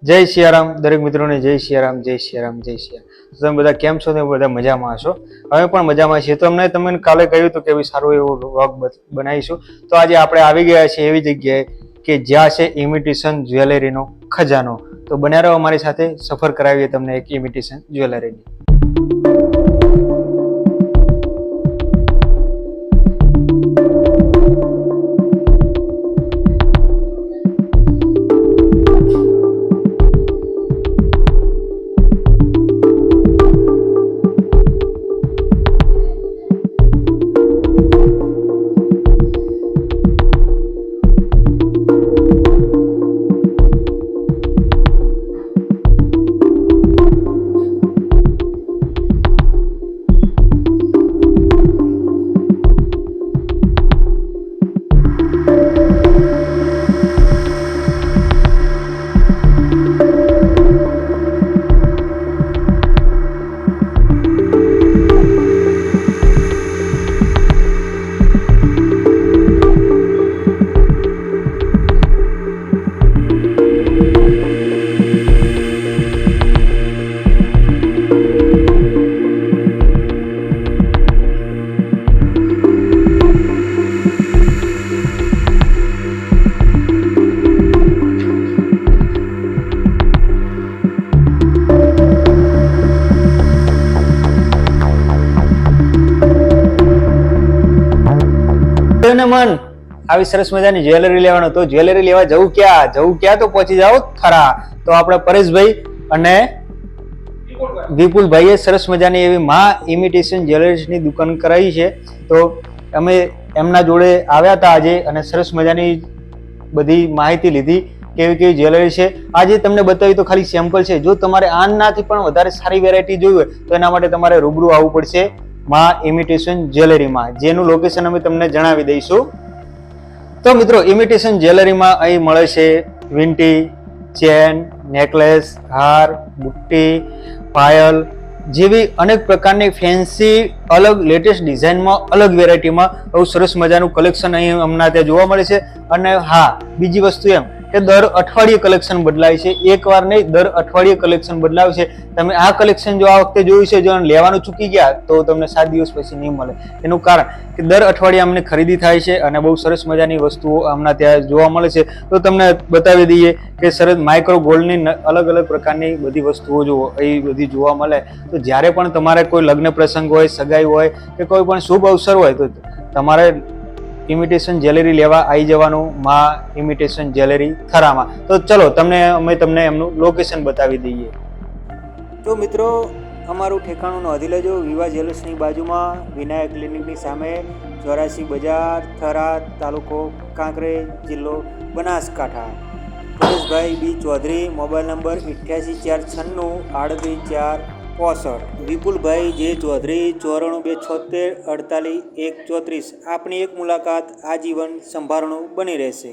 જય સિયારામ દરેક મિત્રોને જય સિયારામ જય સિયારામ જય સિયારામ. તમે બધા કેમ છો? તમે બધા મજામાં હશો? અમે પણ મજામાં છીએ. તો તમને કાલે કહ્યું હતું કે સારું એવું વ્લોગ બનાવીશું. તો આજે આપણે આવી ગયા છીએ એવી જગ્યાએ કે જ્યાં છે ઇમિટેશન જ્વેલરીનો ખજાનો. તો બન્યા રહો અમારી સાથે, સફર કરાવીએ તમને એક ઇમિટેશન જ્વેલરીની. મન આવી સરસ મજાની જ્વેલરી લેવાનો, તો જ્વેલરી લેવા જવું ક્યાં તો પહોંચી જાઓ થરા. તો આપણે પરેશભાઈ અને વિપુલભાઈએ સરસ મજાની એવી માં ઇમિટેશન જ્વેલરીની દુકાન કરાવી છે. તો અમે એમના જોડે આવ્યા હતા આજે અને સરસ મજાની બધી માહિતી લીધી કેવી કેવી જ્વેલરી છે. આજે તમને બતાવી તો ખાલી સેમ્પલ છે. જો તમારે આનાથી પણ વધારે સારી વેરાયટી જોઈ હોય તો એના માટે તમારે રૂબરૂ આવવું પડશે માં ઇમિટેશન જ્વેલરીમાં, જેનું લોકેશન અમે તમને જણાવી દઈશું. તો મિત્રો, ઇમિટેશન જ્વેલરીમાં અહીં મળે છે વીંટી, ચેન, નેકલેસ, હાર, બુટ્ટી, પાયલ જેવી અનેક પ્રકારની ફેન્સી અલગ લેટેસ્ટ ડિઝાઇનમાં અલગ વેરાયટીમાં બહુ સરસ મજાનું કલેક્શન અહીં હમણાં ત્યાં જોવા મળે છે. અને હા, બીજી વસ્તુ એમ કે દર અઠવાડિયે કલેક્શન બદલાય છે, એકવાર નહીં દર અઠવાડિયે કલેક્શન બદલાવ છે. તમે આ કલેક્શન જો આ વખતે જોયું છે, જો લેવાનું ચૂકી ગયા તો તમને 7 દિવસ પછી નહીં મળે. એનું કારણ કે દર અઠવાડિયે અમને ખરીદી થાય છે અને બહુ સરસ મજાની વસ્તુઓ હમણાં ત્યાં જોવા મળે છે. તો તમને બતાવી દઈએ કે સરસ માઇક્રો ગોલ્ડની અલગ અલગ પ્રકારની બધી વસ્તુઓ જો એ બધી જોવા મળે. તો જ્યારે પણ તમારે કોઈ લગ્ન પ્રસંગ હોય, સગાઈ હોય કે કોઈ પણ શુભ અવસર હોય તો તમારે ઇમિટેશન જ્વેલરી લેવા આવી જવાનું માં ઇમિટેશન જ્વેલરી થરામાં. તો ચલો અમે તમને એમનું લોકેશન બતાવી દઈએ. તો મિત્રો, અમારું ઠેકાણું નોંધી લેજો. વિવા જ્વેલર્સની બાજુમાં, વિનાયક ક્લિનિકની સામે, 84 બજાર, થરા, તાલુકો કાંકરેજ, જિલ્લો બનાસકાંઠા. પરેશભાઈ બી ચૌધરી, મોબાઈલ નંબર 88 496 38 465. વિપુલભાઈ જે ચૌધરી 94 276 48 134. આપની એક મુલાકાત આજીવન સંભારણું બની રહેશે.